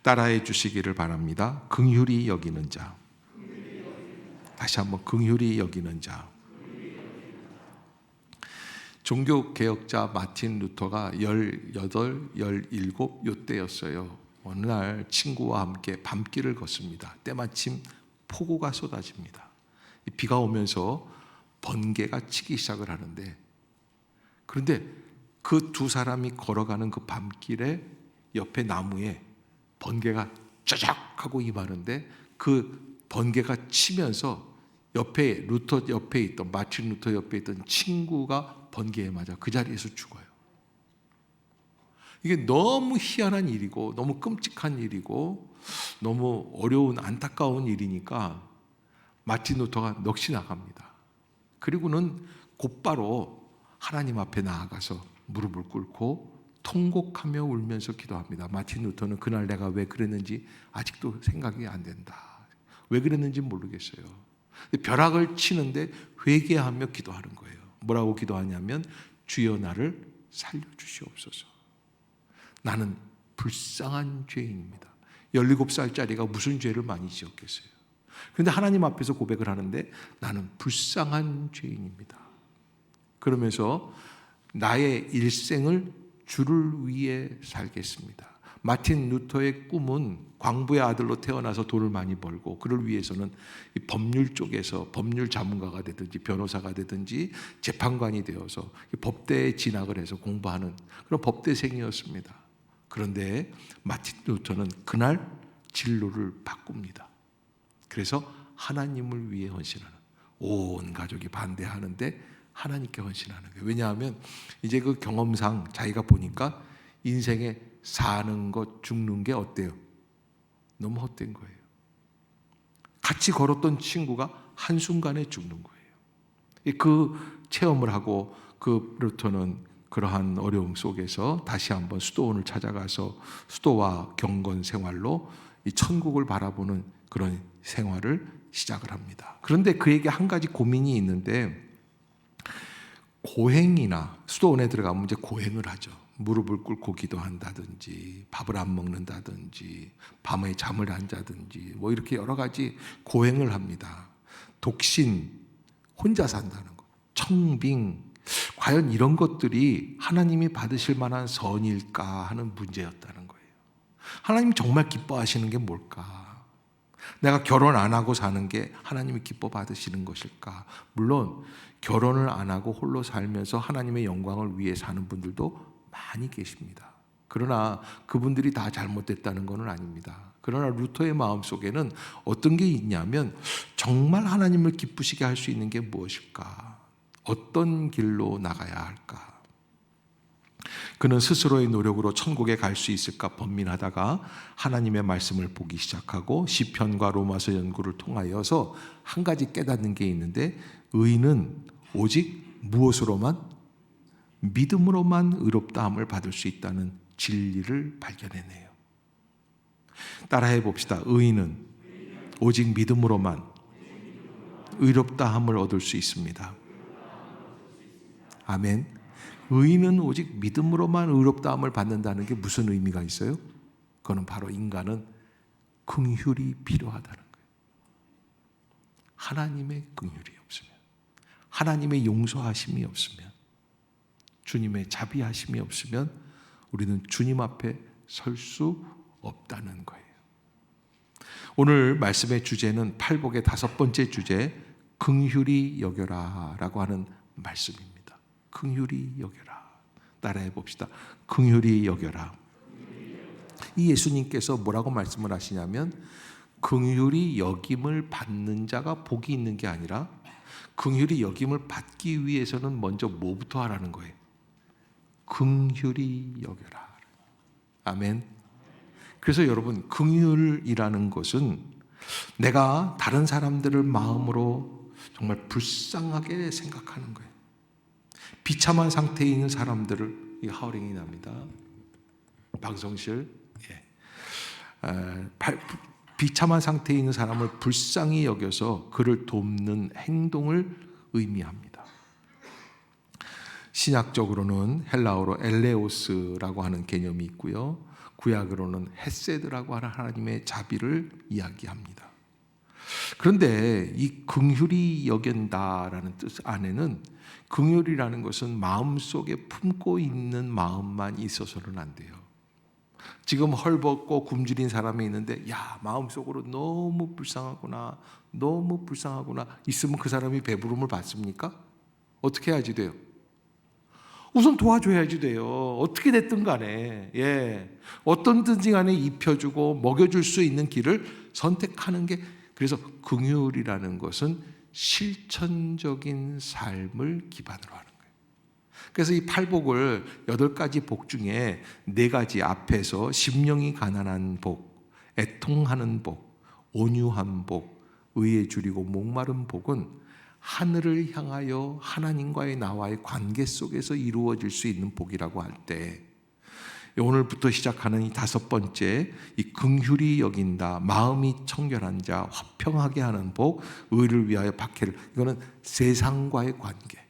따라해 주시기를 바랍니다. 긍휼히 여기는 자. 다시 한번 긍휼히 여기는 자. 종교개혁자 마틴 루터가 18, 17 요때였어요. 어느 날 친구와 함께 밤길을 걷습니다. 때마침 폭우가 쏟아집니다. 비가 오면서 번개가 치기 시작을 하는데, 그런데 그 두 사람이 걸어가는 그 밤길에 옆에 나무에 번개가 쩌적 하고 임하는데, 그 번개가 치면서 루터 옆에 있던, 마틴 루터 옆에 있던 친구가 번개에 맞아 그 자리에서 죽어요. 이게 너무 희한한 일이고 너무 끔찍한 일이고 너무 어려운 안타까운 일이니까 마틴 루터가 넋이 나갑니다. 그리고는 곧바로 하나님 앞에 나아가서 무릎을 꿇고 통곡하며 울면서 기도합니다. 마틴 루터는 그날 내가 왜 그랬는지 아직도 생각이 안 된다. 왜 그랬는지 모르겠어요. 벼락을 치는데 회개하며 기도하는 거예요. 뭐라고 기도하냐면 주여 나를 살려주시옵소서. 나는 불쌍한 죄인입니다. 17살짜리가 무슨 죄를 많이 지었겠어요. 그런데 하나님 앞에서 고백을 하는데 나는 불쌍한 죄인입니다. 그러면서 나의 일생을 주를 위해 살겠습니다. 마틴 루터의 꿈은 광부의 아들로 태어나서 돈을 많이 벌고 그를 위해서는 이 법률 쪽에서 법률 자문가가 되든지 변호사가 되든지 재판관이 되어서 법대에 진학을 해서 공부하는 그런 법대생이었습니다. 그런데 마틴 루터는 그날 진로를 바꿉니다. 그래서 하나님을 위해 헌신하는, 온 가족이 반대하는데 하나님께 헌신하는 거예요. 왜냐하면 이제 그 경험상 자기가 보니까 인생에 사는 것, 죽는 게 어때요? 너무 헛된 거예요. 같이 걸었던 친구가 한순간에 죽는 거예요. 그 체험을 하고 그 루터는 그러한 어려움 속에서 다시 한번 수도원을 찾아가서 수도와 경건 생활로 이 천국을 바라보는 그런 생활을 시작을 합니다. 그런데 그에게 한 가지 고민이 있는데, 고행이나 수도원에 들어가면 이제 고행을 하죠. 무릎을 꿇고 기도한다든지 밥을 안 먹는다든지 밤에 잠을 안 자든지 뭐 이렇게 여러 가지 고행을 합니다. 독신, 혼자 산다는 것, 청빙, 과연 이런 것들이 하나님이 받으실 만한 선일까 하는 문제였다는 거예요. 하나님 정말 기뻐하시는 게 뭘까? 내가 결혼 안 하고 사는 게 하나님이 기뻐 받으시는 것일까? 물론 결혼을 안 하고 홀로 살면서 하나님의 영광을 위해 사는 분들도 많이 계십니다. 그러나 그분들이 다 잘못됐다는 것은 아닙니다. 그러나 루터의 마음속에는 어떤 게 있냐면, 정말 하나님을 기쁘시게 할 수 있는 게 무엇일까? 어떤 길로 나가야 할까? 그는 스스로의 노력으로 천국에 갈 수 있을까 번민하다가 하나님의 말씀을 보기 시작하고 시편과 로마서 연구를 통하여서 한 가지 깨닫는 게 있는데, 의인은 오직 무엇으로만? 믿음으로만 의롭다함을 받을 수 있다는 진리를 발견해내요. 따라해 봅시다. 의인은 오직 믿음으로만 의롭다함을 얻을 수 있습니다. 아멘. 의인은 오직 믿음으로만 의롭다함을 받는다는 게 무슨 의미가 있어요? 그거는 바로 인간은 긍휼이 필요하다는 거예요. 하나님의 긍휼이 없으면, 하나님의 용서하심이 없으면, 주님의 자비하심이 없으면 우리는 주님 앞에 설 수 없다는 거예요. 오늘 말씀의 주제는 팔복의 5번째 주제, 긍휼히 여겨라 라고 하는 말씀입니다. 긍휼히 여겨라. 따라해 봅시다. 긍휼히 여겨라. 이 예수님께서 뭐라고 말씀을 하시냐면, 긍휼히 여김을 받는 자가 복이 있는 게 아니라 긍휼히 여김을 받기 위해서는 먼저 뭐부터 하라는 거예요? 긍휼히 여겨라. 아멘. 그래서 여러분, 긍휼이라는 것은 내가 다른 사람들을 마음으로 정말 불쌍하게 생각하는 거예요. 비참한 상태에 있는 사람들을, 이 하우링이 납니다. 방송실. 비참한 상태에 있는 사람을 불쌍히 여겨서 그를 돕는 행동을 의미합니다. 신약적으로는 헬라어로 엘레오스라고 하는 개념이 있고요. 구약으로는 헤세드라고 하는 하나님의 자비를 이야기합니다. 그런데 이 긍휼히 여긴다라는 뜻 안에는 긍휼이라는 것은 마음속에 품고 있는 마음만 있어서는 안 돼요. 지금 헐벗고 굶주린 사람이 있는데 마음속으로 너무 불쌍하구나 있으면 그 사람이 배부름을 받습니까? 어떻게 해야지 돼요? 우선 도와줘야지 돼요. 어떻게 됐든 간에 어떤 든지 간에 입혀주고 먹여줄 수 있는 길을 선택하는 게, 그래서 긍휼이라는 것은 실천적인 삶을 기반으로 하는 거예요. 그래서 이 팔복을 8가지 복 중에 4가지 앞에서 심령이 가난한 복, 애통하는 복, 온유한 복, 의에 줄이고 목마른 복은 하늘을 향하여 하나님과의 나와의 관계 속에서 이루어질 수 있는 복이라고 할 때, 오늘부터 시작하는 이 5번째, 이 긍휼히 여긴다, 마음이 청결한 자, 화평하게 하는 복, 의를 위하여 박해를, 이거는 세상과의 관계,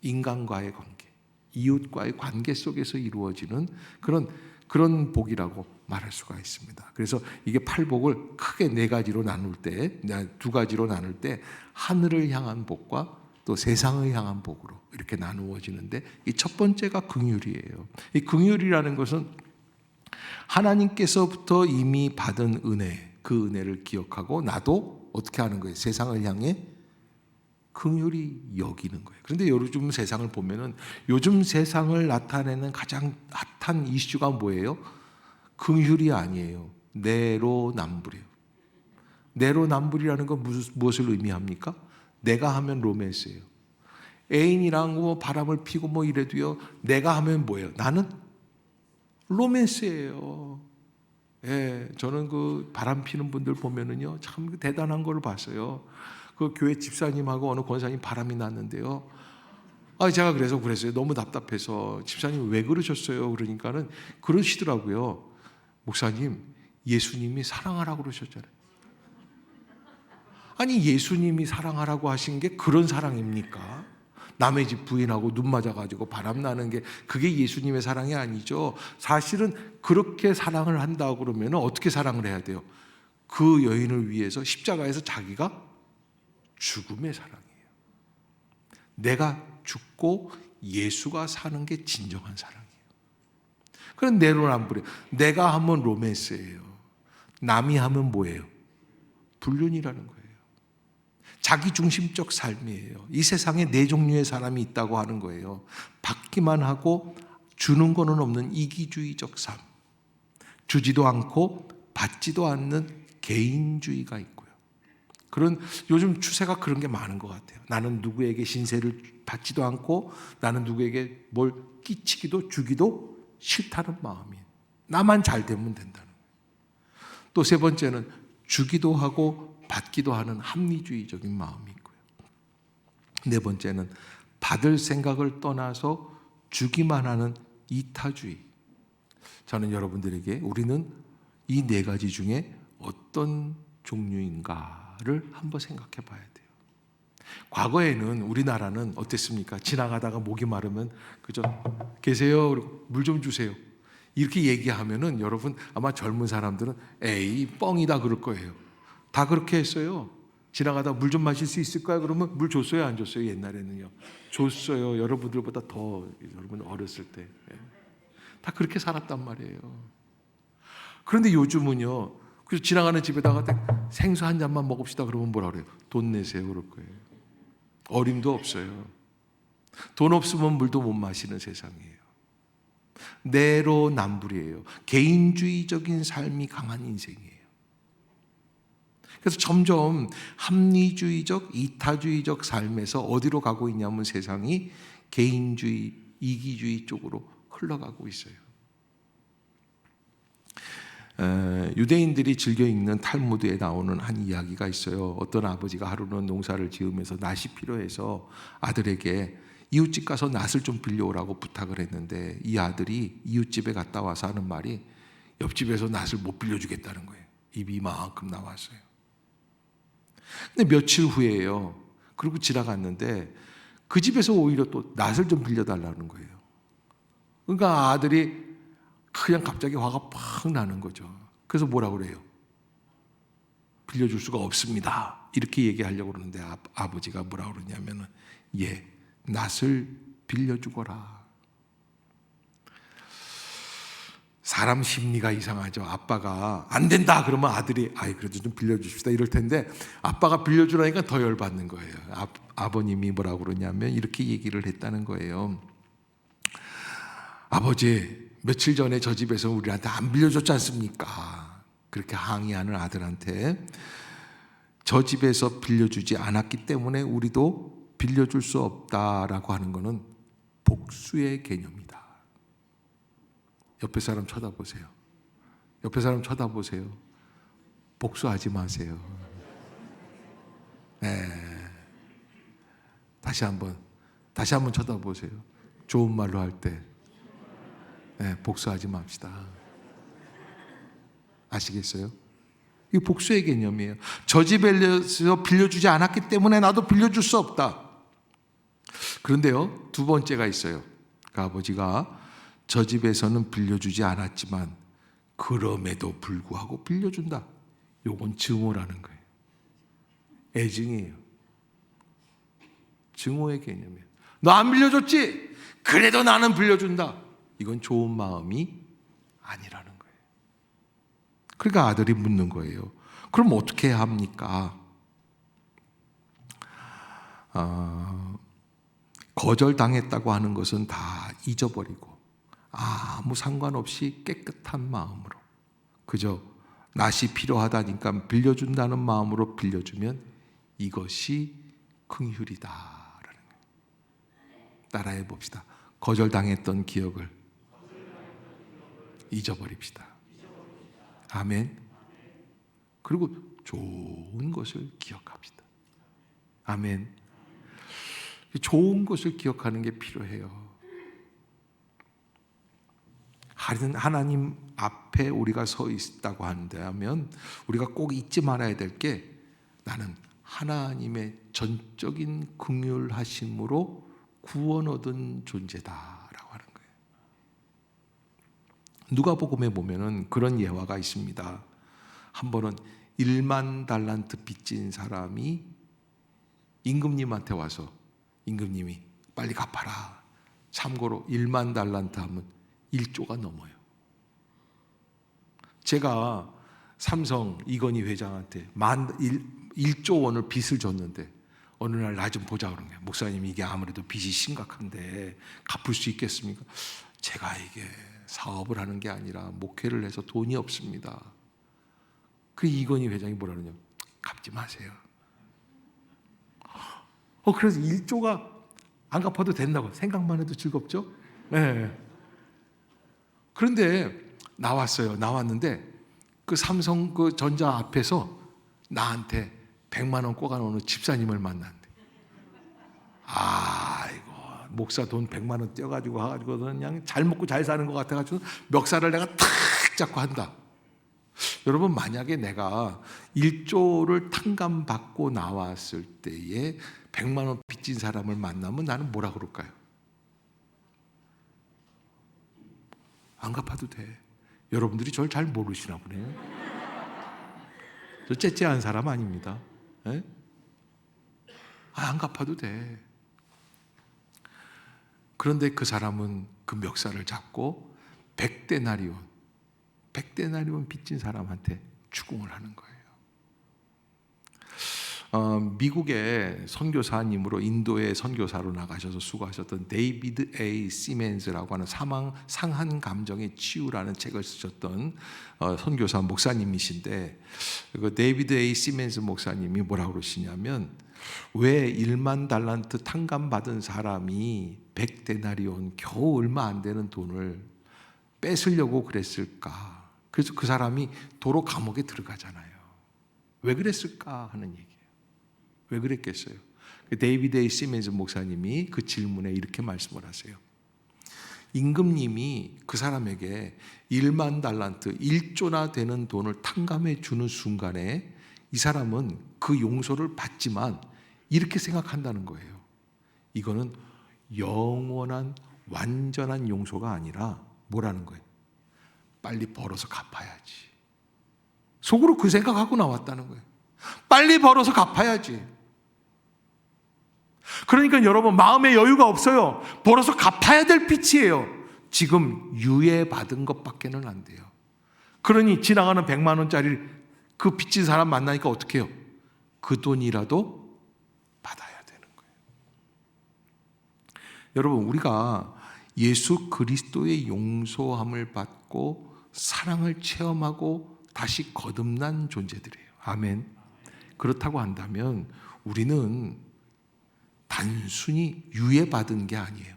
인간과의 관계, 이웃과의 관계 속에서 이루어지는 그런 복이라고 말할 수가 있습니다. 그래서 이게 팔복을 크게 4가지로 나눌 때, 2가지로 나눌 때 하늘을 향한 복과 또 세상을 향한 복으로 이렇게 나누어지는데, 이 첫 번째가 긍휼이에요. 이 긍휼이라는 것은 하나님께서부터 이미 받은 은혜, 그 은혜를 기억하고 나도 어떻게 하는 거예요? 세상을 향해 긍휼히 여기는 거예요. 그런데 요즘 세상을 보면은, 요즘 세상을 나타내는 가장 핫한 이슈가 뭐예요? 긍휼이 아니에요. 내로남불이에요. 내로남불이라는 건 무엇을 의미합니까? 내가 하면 로맨스예요. 애인이랑 바람을 피고 이래도요, 내가 하면 뭐예요? 나는 로맨스예요. 저는 그 바람 피는 분들 보면은요, 참 대단한 걸 봤어요. 그 교회 집사님하고 어느 권사님 바람이 났는데요. 제가 그랬어요. 너무 답답해서, 집사님 왜 그러셨어요? 그러니까는 그러시더라고요. 목사님, 예수님이 사랑하라고 그러셨잖아요. 아니, 예수님이 사랑하라고 하신 게 그런 사랑입니까? 남의 집 부인하고 눈 맞아가지고 바람 나는 게 그게 예수님의 사랑이 아니죠. 사실은 그렇게 사랑을 한다고 그러면 어떻게 사랑을 해야 돼요? 그 여인을 위해서 십자가에서 자기가 죽음의 사랑이에요. 내가 죽고 예수가 사는 게 진정한 사랑이에요. 그런 내로남불이에요. 내가 하면 로맨스예요. 남이 하면 뭐예요? 불륜이라는 거예요. 자기중심적 삶이에요. 이 세상에 4종류의 사람이 있다고 하는 거예요. 받기만 하고 주는 거는 없는 이기주의적 삶, 주지도 않고 받지도 않는 개인주의가 있고요. 그런 요즘 추세가 그런 게 많은 것 같아요. 나는 누구에게 신세를 받지도 않고 나는 누구에게 뭘 끼치기도 주기도 싫다는 마음이, 나만 잘 되면 된다는 거예요. 또 3번째는 주기도 하고 받기도 하는 합리주의적인 마음이 있고요. 4번째는 받을 생각을 떠나서 주기만 하는 이타주의. 저는 여러분들에게 우리는 이 4가지 중에 어떤 종류인가를 한번 생각해 봐야 돼요. 과거에는 우리나라는 어땠습니까? 지나가다가 목이 마르면 그저 계세요? 그리고 물 좀 주세요. 이렇게 얘기하면은 여러분 아마 젊은 사람들은 에이 뻥이다 그럴 거예요. 다 그렇게 했어요. 지나가다 물 좀 마실 수 있을까요? 그러면 물 줬어요, 안 줬어요? 옛날에는요. 줬어요. 여러분들보다 더, 여러분 어렸을 때. 다 그렇게 살았단 말이에요. 그런데 요즘은요, 그래서 지나가는 집에다가 생수 한 잔만 먹읍시다 그러면 뭐라 그래요? 돈 내세요 그럴 거예요. 어림도 없어요. 돈 없으면 물도 못 마시는 세상이에요. 내로남불이에요. 개인주의적인 삶이 강한 인생이에요. 그래서 점점 합리주의적, 이타주의적 삶에서 어디로 가고 있냐면 세상이 개인주의, 이기주의 쪽으로 흘러가고 있어요. 유대인들이 즐겨 읽는 탈무드에 나오는 한 이야기가 있어요. 어떤 아버지가 하루는 농사를 지으면서 낫이 필요해서 아들에게 이웃집 가서 낫을 좀 빌려오라고 부탁을 했는데, 이 아들이 이웃집에 갔다 와서 하는 말이 옆집에서 낫을 못 빌려주겠다는 거예요. 입이 이만큼 나왔어요. 근데 며칠 후에요. 그리고 지나갔는데 그 집에서 오히려 또 낫을 좀 빌려달라는 거예요. 그러니까 아들이 그냥 갑자기 화가 팍 나는 거죠. 그래서 뭐라 그래요? 빌려줄 수가 없습니다. 이렇게 얘기하려고 그러는데 아버지가 뭐라 그러냐면은 낫을 빌려주거라. 사람 심리가 이상하죠. 아빠가 안 된다 그러면 아들이 그래도 좀 빌려주십시다 이럴 텐데 아빠가 빌려주라니까 더 열받는 거예요. 아버님이 뭐라고 그러냐면 이렇게 얘기를 했다는 거예요. 아버지, 며칠 전에 저 집에서 우리한테 안 빌려줬지 않습니까? 그렇게 항의하는 아들한테 저 집에서 빌려주지 않았기 때문에 우리도 빌려줄 수 없다라고 하는 것은 복수의 개념이다. 옆에 사람 쳐다보세요. 옆에 사람 쳐다보세요. 복수하지 마세요. 다시 한번 쳐다보세요. 좋은 말로 할 때 복수하지 맙시다. 아시겠어요? 이 복수의 개념이에요. 저 집에서 빌려주지 않았기 때문에 나도 빌려줄 수 없다. 그런데요, 두 번째가 있어요. 그 아버지가 저 집에서는 빌려주지 않았지만 그럼에도 불구하고 빌려준다. 요건 증오라는 거예요. 애증이에요. 증오의 개념이에요. 너 안 빌려줬지? 그래도 나는 빌려준다. 이건 좋은 마음이 아니라는 거예요. 그러니까 아들이 묻는 거예요. 그럼 어떻게 해야 합니까? 거절당했다고 하는 것은 다 잊어버리고 아무 상관없이 깨끗한 마음으로 그저 낫이 필요하다니까 빌려준다는 마음으로 빌려주면 이것이 긍휼이다라는 거예요. 따라해 봅시다. 거절당했던 기억을 잊어버립시다. 아멘. 그리고 좋은 것을 기억합시다. 아멘. 좋은 것을 기억하는 게 필요해요. 하나님 앞에 우리가 서 있다고 하면 우리가 꼭 잊지 말아야 될 게 나는 하나님의 전적인 긍휼하심으로 구원 얻은 존재다라고 하는 거예요. 누가복음에 보면은 그런 예화가 있습니다. 한 번은 1만 달란트 빚진 사람이 임금님한테 와서 임금님이 빨리 갚아라. 참고로 1만 달란트 하면 1조가 넘어요. 제가 삼성 이건희 회장한테 1조 원을 빚을 줬는데 어느 날 나 좀 보자 그런 거예요. 목사님 이게 아무래도 빚이 심각한데 갚을 수 있겠습니까? 제가 이게 사업을 하는 게 아니라 목회를 해서 돈이 없습니다. 그 이건희 회장이 뭐라 그러냐? 갚지 마세요. 그래서 1조가 안 갚아도 된다고 생각만 해도 즐겁죠? 네. 그런데 나왔는데 그 삼성 그 전자 앞에서 나한테 100만 원 꽂아놓은 집사님을 만났는데 아이고 목사 돈 100만 원 떼어가지고 와가지고 그냥 잘 먹고 잘 사는 것 같아가지고 멱살을 내가 탁 잡고 한다. 여러분 만약에 내가 1조를 탕감받고 나왔을 때에 100만 원 빚진 사람을 만나면 나는 뭐라 그럴까요? 안 갚아도 돼. 여러분들이 저를 잘 모르시나 보네요. 저 째째한 사람 아닙니다. 네? 안 갚아도 돼. 그런데 그 사람은 그 멱살을 잡고 100데나리온 빚진 사람한테 추궁을 하는 거예요. 미국의 선교사님으로 인도의 선교사로 나가셔서 수고하셨던 데이비드 A. 시멘즈라고 하는 상한 감정의 치유라는 책을 쓰셨던 선교사 목사님이신데 그 데이비드 A. 시멘즈 목사님이 뭐라고 그러시냐면 왜 1만 달란트 탕감받은 사람이 100데나리온 겨우 얼마 안 되는 돈을 뺏으려고 그랬을까? 그래서 그 사람이 도로 감옥에 들어가잖아요. 왜 그랬을까 하는 얘기예요. 왜 그랬겠어요? 데이비드 A. 시멘즈 목사님이 그 질문에 이렇게 말씀을 하세요. 임금님이 그 사람에게 1만 달란트, 1조나 되는 돈을 탕감해 주는 순간에 이 사람은 그 용서를 받지만 이렇게 생각한다는 거예요. 이거는 영원한 완전한 용서가 아니라 뭐라는 거예요? 빨리 벌어서 갚아야지. 속으로 그 생각하고 나왔다는 거예요. 빨리 벌어서 갚아야지. 그러니까 여러분, 마음에 여유가 없어요. 벌어서 갚아야 될 빚이에요. 지금 유예받은 것밖에는 안 돼요. 그러니 지나가는 100만 원짜리 그 빚진 사람 만나니까 어떻게 해요? 그 돈이라도 받아야 되는 거예요. 여러분, 우리가 예수 그리스도의 용서함을 받고 사랑을 체험하고 다시 거듭난 존재들이에요. 아멘. 그렇다고 한다면 우리는 단순히 유예받은 게 아니에요.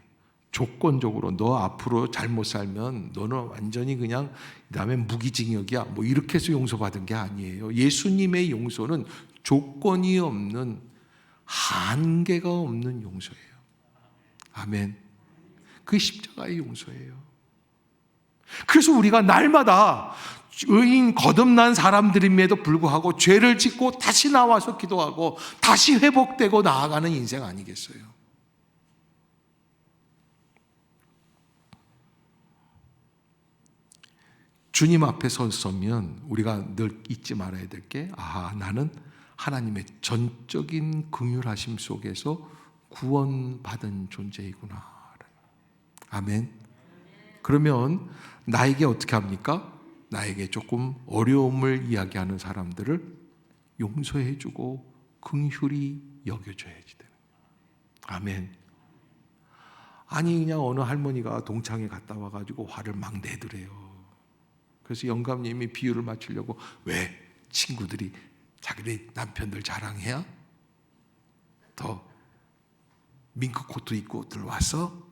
조건적으로 너 앞으로 잘못 살면 너는 완전히 그냥 그다음에 무기징역이야, 뭐 이렇게 해서 용서받은 게 아니에요. 예수님의 용서는 조건이 없는, 한계가 없는 용서예요. 아멘. 그게 십자가의 용서예요. 그래서 우리가 날마다 의인 거듭난 사람들임에도 불구하고 죄를 짓고 다시 나와서 기도하고 다시 회복되고 나아가는 인생 아니겠어요? 주님 앞에 서면 우리가 늘 잊지 말아야 될 게, 나는 하나님의 전적인 긍휼하심 속에서 구원받은 존재이구나. 아멘. 그러면 나에게 어떻게 합니까? 나에게 조금 어려움을 이야기하는 사람들을 용서해주고 긍휼히 여겨줘야지 되는 거예요. 아멘. 아니 그냥 어느 할머니가 동창회 갔다 와가지고 화를 막 내더래요. 그래서 영감님이 비유를 맞추려고, 왜 친구들이 자기네 남편들 자랑해야 더 밍크 코트 입고 들어와서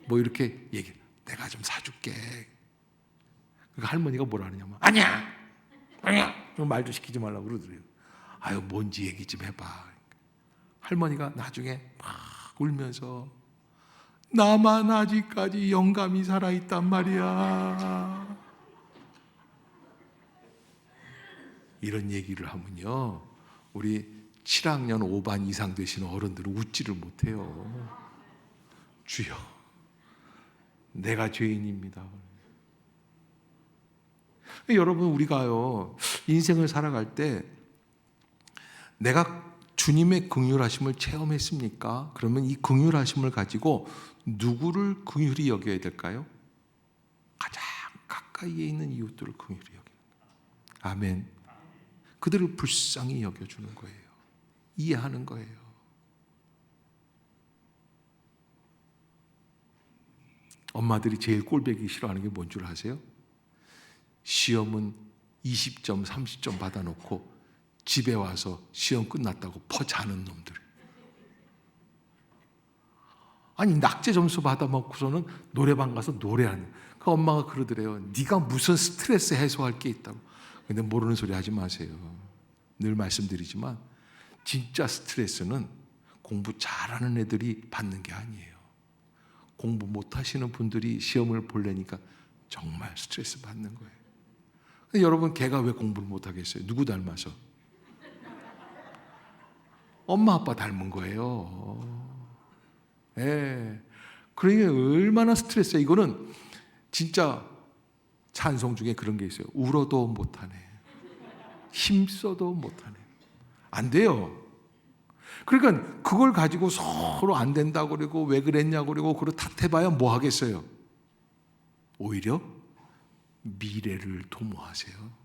뭐 이렇게 얘기, 내가 좀 사줄게. 그러니까 할머니가 뭐라 하느냐면, 아니야 말도 시키지 말라고 그러더래요. 아유, 뭔지 얘기 좀 해봐. 할머니가 나중에 막 울면서, 나만 아직까지 영감이 살아있단 말이야. 이런 얘기를 하면요, 우리 7학년 5반 이상 되시는 어른들은 웃지를 못해요. 주여, 내가 죄인입니다. 여러분, 우리가요 인생을 살아갈 때 내가 주님의 긍휼하심을 체험했습니까? 그러면 이 긍휼하심을 가지고 누구를 긍휼히 여겨야 될까요? 가장 가까이에 있는 이웃들을 긍휼히 여겨야 돼요. 아멘. 그들을 불쌍히 여겨주는 거예요. 이해하는 거예요. 엄마들이 제일 꼴보기 싫어하는 게 뭔 줄 아세요? 시험은 20점, 30점 받아놓고 집에 와서 시험 끝났다고 퍼자는 놈들. 아니, 낙제 점수 받아먹고서는 노래방 가서 노래하는. 그 엄마가 그러더래요. 네가 무슨 스트레스 해소할 게 있다고. 근데 모르는 소리 하지 마세요. 늘 말씀드리지만 진짜 스트레스는 공부 잘하는 애들이 받는 게 아니에요. 공부 못하시는 분들이 시험을 보려니까 정말 스트레스 받는 거예요. 근데 여러분, 걔가 왜 공부를 못하겠어요? 누구 닮아서? 엄마 아빠 닮은 거예요. 예. 그러니까 얼마나 스트레스예요. 이거는 진짜 찬송 중에 그런 게 있어요. 울어도 못하네, 힘써도 못하네. 안 돼요. 그러니까 그걸 가지고 서로 안 된다고 그러고 왜 그랬냐고 그러고 그걸 탓해봐야 뭐 하겠어요? 오히려 미래를 도모하세요.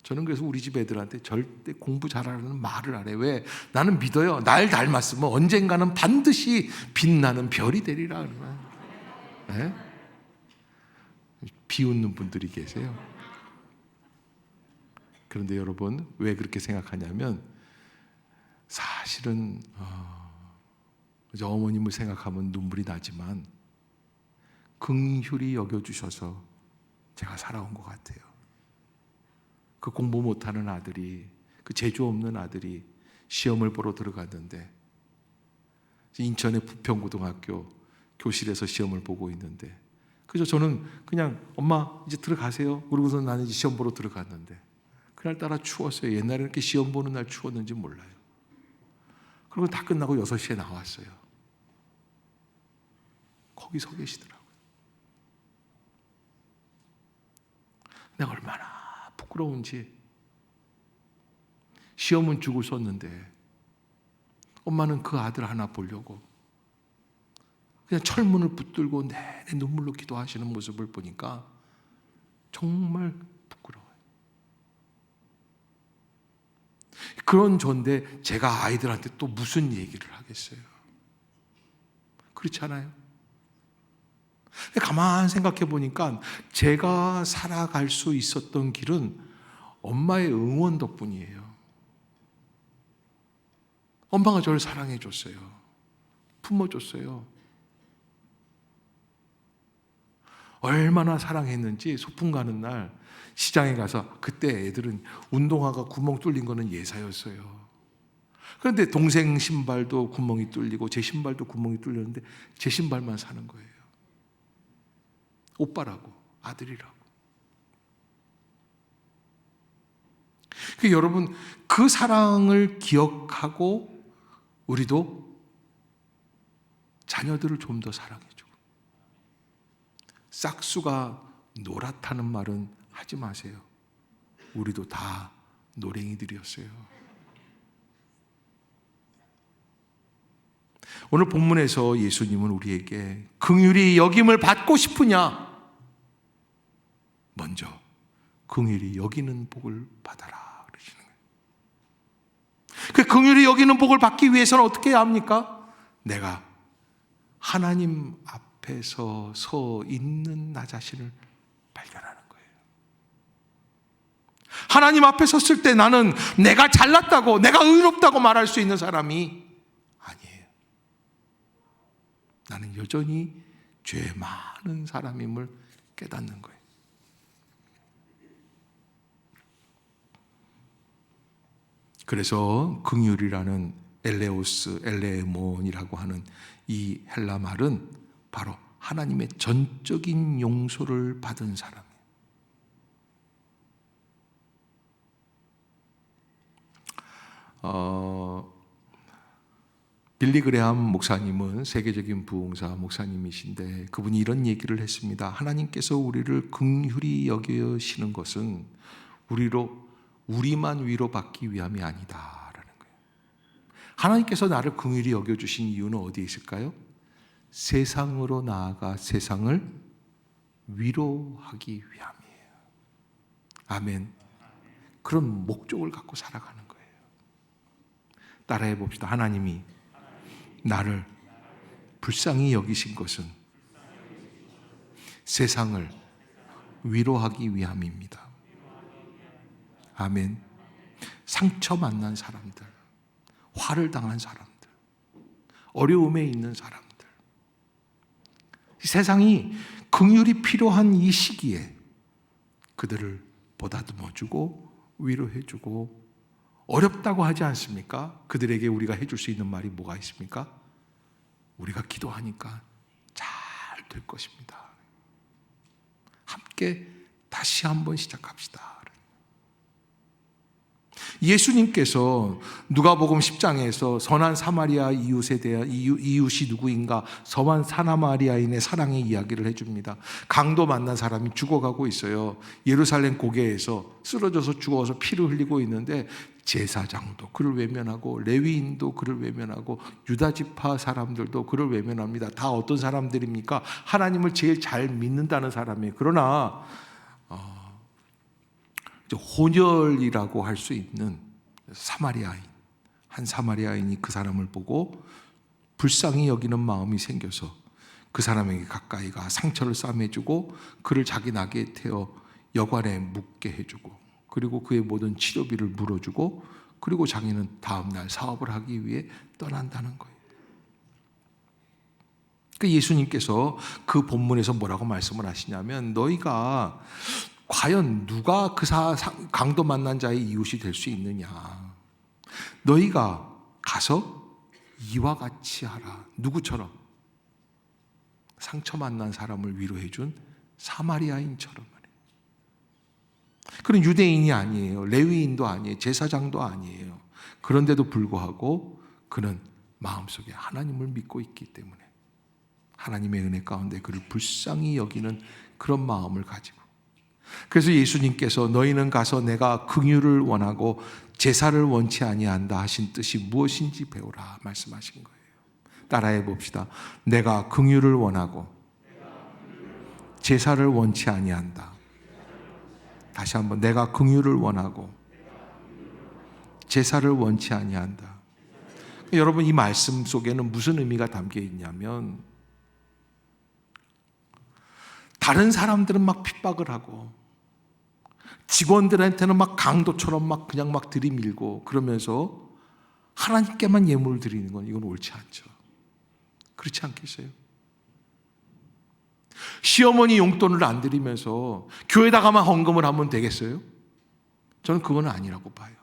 저는 그래서 우리 집 애들한테 절대 공부 잘하라는 말을 안 해요. 왜? 나는 믿어요. 날 닮았으면 언젠가는 반드시 빛나는 별이 되리라. 네? 비웃는 분들이 계세요. 그런데 여러분, 왜 그렇게 생각하냐면 사실은 어머님을 생각하면 눈물이 나지만 긍휼히 여겨주셔서 제가 살아온 것 같아요. 그 공부 못하는 아들이, 그 재주 없는 아들이 시험을 보러 들어갔는데, 인천의 부평고등학교 교실에서 시험을 보고 있는데, 그래서 저는 그냥 엄마 이제 들어가세요. 그러고서 나는 이제 시험 보러 들어갔는데, 그날따라 추웠어요. 옛날에 이렇게 시험 보는 날 추웠는지 몰라요. 그리고 다 끝나고 6시에 나왔어요. 거기 서 계시더라고요. 내가 얼마나 부끄러운지. 시험은 죽을 쏘는데 엄마는 그 아들 하나 보려고 그냥 철문을 붙들고 내내 눈물로 기도하시는 모습을 보니까 정말 부끄러워요. 그런 저인데 제가 아이들한테 또 무슨 얘기를 하겠어요? 그렇지 않아요? 가만 생각해 보니까 제가 살아갈 수 있었던 길은 엄마의 응원 덕분이에요. 엄마가 저를 사랑해 줬어요. 품어줬어요. 얼마나 사랑했는지 소풍 가는 날 시장에 가서 그때 애들은 운동화가 구멍 뚫린 거는 예사였어요. 그런데 동생 신발도 구멍이 뚫리고 제 신발도 구멍이 뚫렸는데 제 신발만 사는 거예요. 오빠라고, 아들이라고. 여러분, 그 사랑을 기억하고 우리도 자녀들을 좀 더 사랑해주고, 싹수가 노랗다는 말은 하지 마세요. 우리도 다 노랭이들이었어요. 오늘 본문에서 예수님은 우리에게 긍휼히 여김을 받고 싶으냐? 먼저 긍휼히 여기는 복을 받아라 그러시는 거예요. 그 긍휼히 여기는 복을 받기 위해서는 어떻게 해야 합니까? 내가 하나님 앞에서 서 있는 나 자신을 발견하는 거예요. 하나님 앞에 섰을 때 나는 내가 잘났다고, 내가 의롭다고 말할 수 있는 사람이 아니에요. 나는 여전히 죄 많은 사람임을 깨닫는 거예요. 그래서 긍휼이라는 엘레오스, 엘레몬이라고 하는 이 헬라 말은 바로 하나님의 전적인 용서를 받은 사람이에요. 빌리 그레함 목사님은 세계적인 부흥사 목사님이신데 그분이 이런 얘기를 했습니다. 하나님께서 우리를 긍휼히 여기시는 것은 우리만 위로받기 위함이 아니다라는 거예요. 하나님께서 나를 긍휼히 여겨주신 이유는 어디에 있을까요? 세상으로 나아가 세상을 위로하기 위함이에요. 아멘. 그런 목적을 갖고 살아가는 거예요. 따라해 봅시다. 하나님이 나를 불쌍히 여기신 것은 세상을 위로하기 위함입니다. 아멘. 상처 만난 사람들, 화를 당한 사람들, 어려움에 있는 사람들, 세상이 긍휼이 필요한 이 시기에 그들을 보다듬어주고 위로해주고, 어렵다고 하지 않습니까? 그들에게 우리가 해줄 수 있는 말이 뭐가 있습니까? 우리가 기도하니까 잘 될 것입니다. 함께 다시 한번 시작합시다. 예수님께서 누가복음 10장에서 선한 사마리아 이웃에 대한 이웃이 누구인가, 선한 사마리아인의 사랑의 이야기를 해줍니다. 강도 만난 사람이 죽어가고 있어요. 예루살렘 고개에서 쓰러져서 죽어서 피를 흘리고 있는데 제사장도 그를 외면하고 레위인도 그를 외면하고 유다 지파 사람들도 그를 외면합니다. 다 어떤 사람들입니까? 하나님을 제일 잘 믿는다는 사람이에요. 그러나 혼혈이라고 할 수 있는 사마리아인, 한 사마리아인이 그 사람을 보고 불쌍히 여기는 마음이 생겨서 그 사람에게 가까이 가 상처를 싸매주고 그를 자기 나귀에 태워 여관에 묵게 해주고, 그리고 그의 모든 치료비를 물어주고, 그리고 자기는 다음날 사업을 하기 위해 떠난다는 거예요. 예수님께서 그 본문에서 뭐라고 말씀을 하시냐면, 너희가 과연 누가 그 강도 만난 자의 이웃이 될 수 있느냐? 너희가 가서 이와 같이 하라. 누구처럼? 상처 만난 사람을 위로해준 사마리아인처럼. 그런 유대인이 아니에요. 레위인도 아니에요. 제사장도 아니에요. 그런데도 불구하고 그는 마음속에 하나님을 믿고 있기 때문에 하나님의 은혜 가운데 그를 불쌍히 여기는 그런 마음을 가지고, 그래서 예수님께서 너희는 가서 내가 긍휼을 원하고 제사를 원치 아니한다 하신 뜻이 무엇인지 배우라 말씀하신 거예요. 따라해 봅시다. 내가 긍휼을 원하고 제사를 원치 아니한다. 다시 한번, 내가 긍휼을 원하고 제사를 원치 아니한다. 여러분, 이 말씀 속에는 무슨 의미가 담겨 있냐면, 다른 사람들은 막 핍박을 하고 직원들한테는 막 강도처럼 막 그냥 막 들이밀고 그러면서 하나님께만 예물을 드리는 건 이건 옳지 않죠. 그렇지 않겠어요? 시어머니 용돈을 안 드리면서 교회다가만 헌금을 하면 되겠어요? 저는 그건 아니라고 봐요.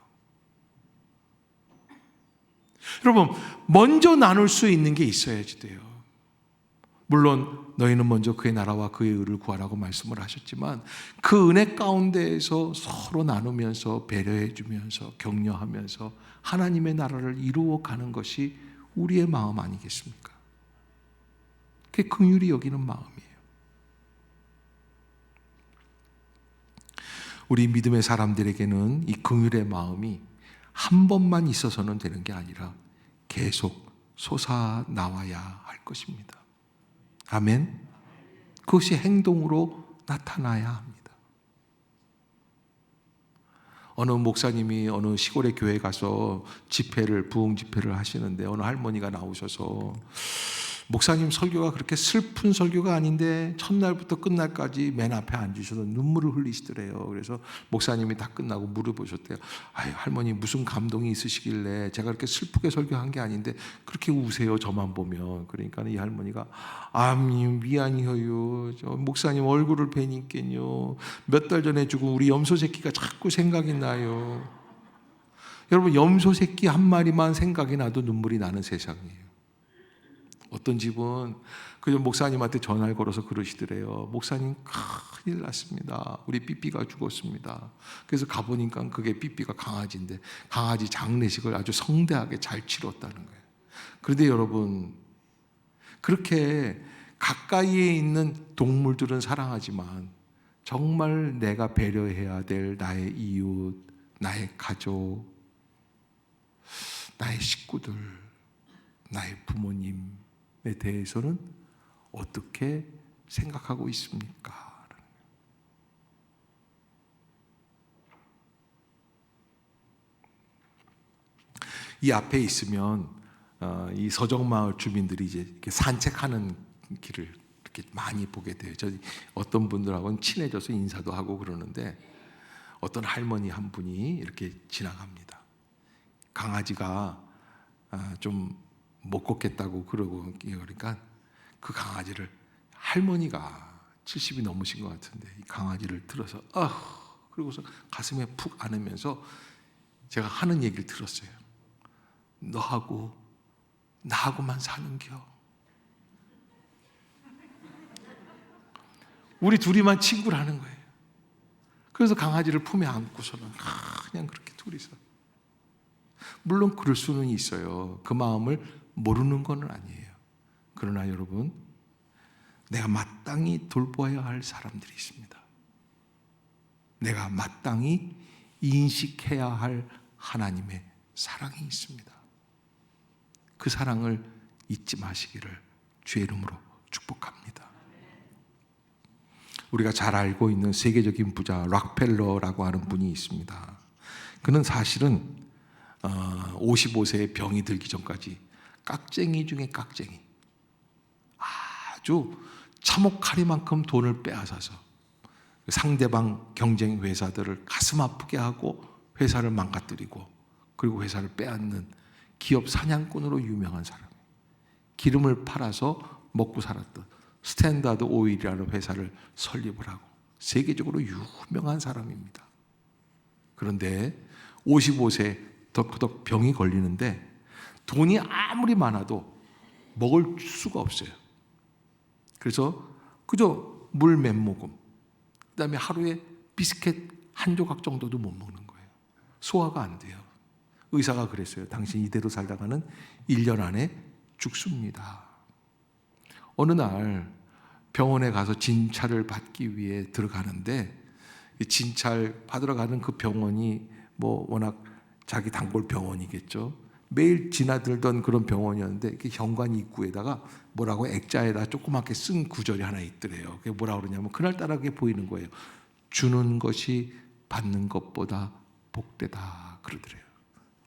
여러분, 먼저 나눌 수 있는 게 있어야지 돼요. 물론 너희는 먼저 그의 나라와 그의 의를 구하라고 말씀을 하셨지만, 그 은혜 가운데에서 서로 나누면서 배려해 주면서 격려하면서 하나님의 나라를 이루어가는 것이 우리의 마음 아니겠습니까? 그게 긍휼히 여기는 마음이에요. 우리 믿음의 사람들에게는 이 긍휼의 마음이 한 번만 있어서는 되는 게 아니라 계속 솟아나와야 할 것입니다. 아멘. 그것이 행동으로 나타나야 합니다. 어느 목사님이 어느 시골의 교회에 가서 부흥 집회를 하시는데, 어느 할머니가 나오셔서 목사님 설교가 그렇게 슬픈 설교가 아닌데 첫날부터 끝날까지 맨 앞에 앉으셔서 눈물을 흘리시더래요. 그래서 목사님이 다 끝나고 물어보셨대요. 아유, 할머니 무슨 감동이 있으시길래 제가 그렇게 슬프게 설교한 게 아닌데 그렇게 우세요, 저만 보면. 그러니까 이 할머니가 미안해요. 저 목사님 얼굴을 뵈니까요, 몇 달 전에 죽은 우리 염소 새끼가 자꾸 생각이 나요. 여러분, 염소 새끼 한 마리만 생각이 나도 눈물이 나는 세상이에요. 어떤 집은 그 목사님한테 전화를 걸어서 그러시더래요. 목사님, 큰일 났습니다. 우리 삐삐가 죽었습니다. 그래서 가보니까 그게 삐삐가 강아지인데 강아지 장례식을 아주 성대하게 잘 치렀다는 거예요. 그런데 여러분, 그렇게 가까이에 있는 동물들은 사랑하지만 정말 내가 배려해야 될 나의 이웃, 나의 가족, 나의 식구들, 나의 부모님 에 대해서는 어떻게 생각하고 있습니까? 이 앞에 있으면 이 서정마을 주민들이 이제 이렇게 산책하는 길을 이렇게 많이 보게 돼요. 저 어떤 분들하고는 친해져서 인사도 하고 그러는데, 어떤 할머니 한 분이 이렇게 지나갑니다. 강아지가 좀 못 걷겠다고 그러고, 그러니까 그 강아지를, 할머니가 70이 넘으신 것 같은데 이 강아지를 들어서 그러고서 가슴에 푹 안으면서 제가 하는 얘기를 들었어요. 너하고 나하고만 사는겨. 우리 둘이만 친구라는 거예요. 그래서 강아지를 품에 안고서는 그냥 그렇게 둘이서. 물론 그럴 수는 있어요. 그 마음을 모르는 건 아니에요. 그러나 여러분, 내가 마땅히 돌보아야 할 사람들이 있습니다. 내가 마땅히 인식해야 할 하나님의 사랑이 있습니다. 그 사랑을 잊지 마시기를 주의 이름으로 축복합니다. 우리가 잘 알고 있는 세계적인 부자 락펠러라고 하는 분이 있습니다. 그는 사실은 55세에 병이 들기 전까지 깍쟁이 중에 깍쟁이, 아주 참혹하리만큼 돈을 빼앗아서 상대방 경쟁 회사들을 가슴 아프게 하고 회사를 망가뜨리고, 그리고 회사를 빼앗는 기업 사냥꾼으로 유명한 사람이에요. 기름을 팔아서 먹고 살았던 스탠다드 오일이라는 회사를 설립을 하고 세계적으로 유명한 사람입니다. 그런데 55세 덕후덕 병이 걸리는데 돈이 아무리 많아도 먹을 수가 없어요. 그래서 그저 물 몇 모금, 그다음에 하루에 비스켓 한 조각 정도도 못 먹는 거예요. 소화가 안 돼요. 의사가 그랬어요. 당신 이대로 살다가는 1년 안에 죽습니다. 어느 날 병원에 가서 진찰을 받기 위해 들어가는데 진찰 받으러 가는 그 병원이 뭐 워낙 자기 단골 병원이겠죠. 매일 지나들던 그런 병원이었는데 이렇게 현관 입구에다가 뭐라고 액자에다 조그맣게 쓴 구절이 하나 있더래요. 그게 뭐라고 그러냐면 그날따라 그게 보이는 거예요. 주는 것이 받는 것보다 복되다 그러더래요.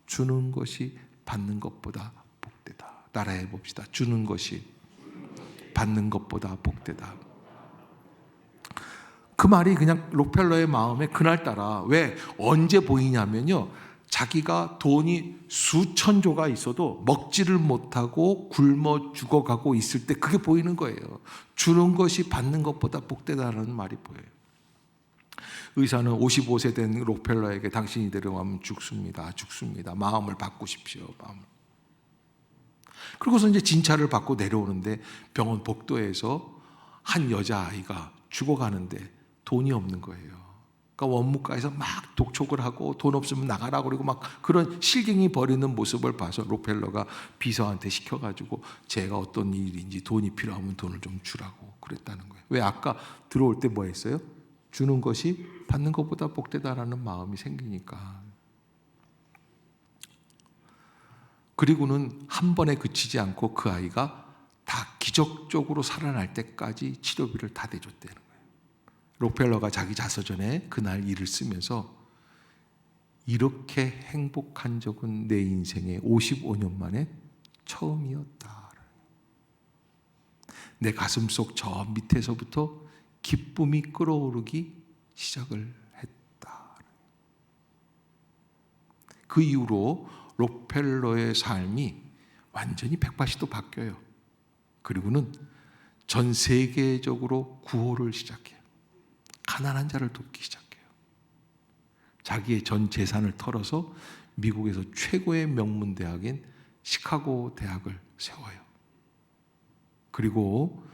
주는 것이 받는 것보다 복되다. 따라해 봅시다. 주는 것이 받는 것보다 복되다. 그 말이 그냥 록펠러의 마음에 그날따라 왜 언제 보이냐면요, 자기가 돈이 수천조가 있어도 먹지를 못하고 굶어 죽어가고 있을 때 그게 보이는 거예요. 주는 것이 받는 것보다 복되다라는 말이 보여요. 의사는 55세 된 록펠러에게 당신이 데려가면 죽습니다. 마음을 바꾸십시오. 마음을. 그리고서 이제 진찰을 받고 내려오는데 병원 복도에서 한 여자아이가 죽어가는데 돈이 없는 거예요. 그러니까 원무과에서 막 독촉을 하고 돈 없으면 나가라고 그러고 막 그런 실갱이 벌이는 모습을 봐서 록펠러가 비서한테 시켜가지고 제가 어떤 일인지 돈이 필요하면 돈을 좀 주라고 그랬다는 거예요. 왜 아까 들어올 때 뭐 했어요? 주는 것이 받는 것보다 복되다라는 마음이 생기니까. 그리고는 한 번에 그치지 않고 그 아이가 다 기적적으로 살아날 때까지 치료비를 다 대줬다는 거예요. 록펠러가 자기 자서전에 그날 일을 쓰면서 이렇게 행복한 적은 내 인생에 55년 만에 처음이었다. 내 가슴속 저 밑에서부터 기쁨이 끓어오르기 시작을 했다. 그 이후로 록펠러의 삶이 완전히 180도 바뀌어요. 그리고는 전 세계적으로 구호를 시작해요. 가난한 자를 돕기 시작해요. 자기의 전 재산을 털어서 미국에서 최고의 명문 대학인 시카고 대학을 세워요. 그리고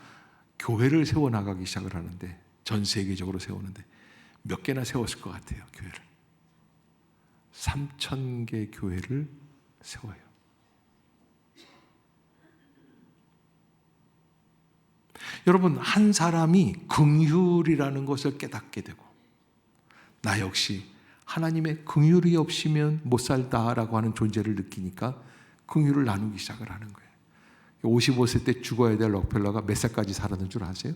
교회를 세워나가기 시작을 하는데 전 세계적으로 세우는데 몇 개나 세웠을 것 같아요. 교회를 3,000개 교회를 세워요. 여러분, 한 사람이 긍휼이라는 것을 깨닫게 되고 나 역시 하나님의 긍휼이 없이면 못 살다라고 하는 존재를 느끼니까 긍휼을 나누기 시작을 하는 거예요. 55세 때 죽어야 될 록펠러가 몇 살까지 살았는 줄 아세요?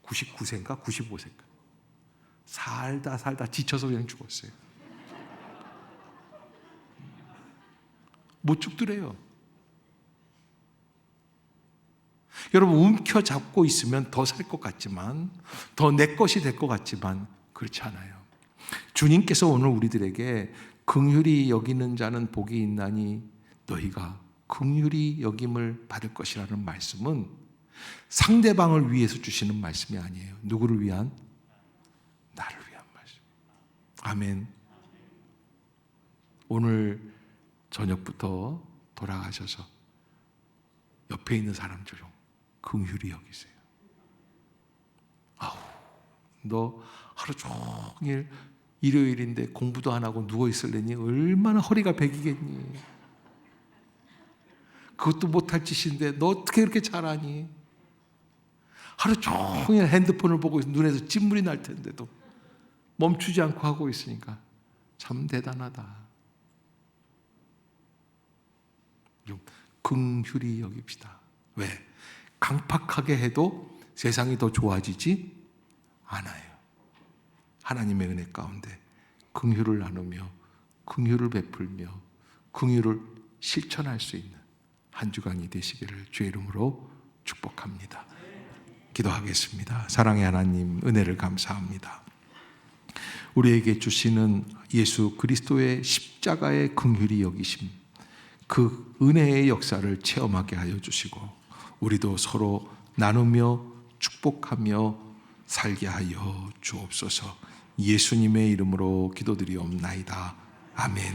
99세인가? 95세인가? 살다 지쳐서 그냥 죽었어요. 못 죽더래요. 여러분, 움켜잡고 있으면 더 살 것 같지만, 더 내 것이 될 것 같지만 그렇지 않아요. 주님께서 오늘 우리들에게 긍휼히 여기는 자는 복이 있나니 너희가 긍휼히 여김을 받을 것이라는 말씀은 상대방을 위해서 주시는 말씀이 아니에요. 누구를 위한? 나를 위한 말씀. 아멘. 오늘 저녁부터 돌아가셔서 옆에 있는 사람들 좀 긍휼히 여기세요. 아우, 너 하루 종일 일요일인데 공부도 안 하고 누워 있을래니 얼마나 허리가 베기겠니? 그것도 못할 짓인데 너 어떻게 그렇게 잘하니? 하루 종일 핸드폰을 보고 눈에서 찐물이 날 텐데도 멈추지 않고 하고 있으니까 참 대단하다. 좀 긍휼히 여깁시다. 왜? 강팍하게 해도 세상이 더 좋아지지 않아요. 하나님의 은혜 가운데 긍휼을 나누며 긍휼을 베풀며 긍휼을 실천할 수 있는 한 주간이 되시기를 주의 이름으로 축복합니다. 기도하겠습니다. 사랑의 하나님, 은혜를 감사합니다. 우리에게 주시는 예수 그리스도의 십자가의 긍휼히 여기심, 그 은혜의 역사를 체험하게 하여 주시고 우리도 서로 나누며 축복하며 살게 하여 주옵소서. 예수님의 이름으로 기도드리옵나이다. 아멘.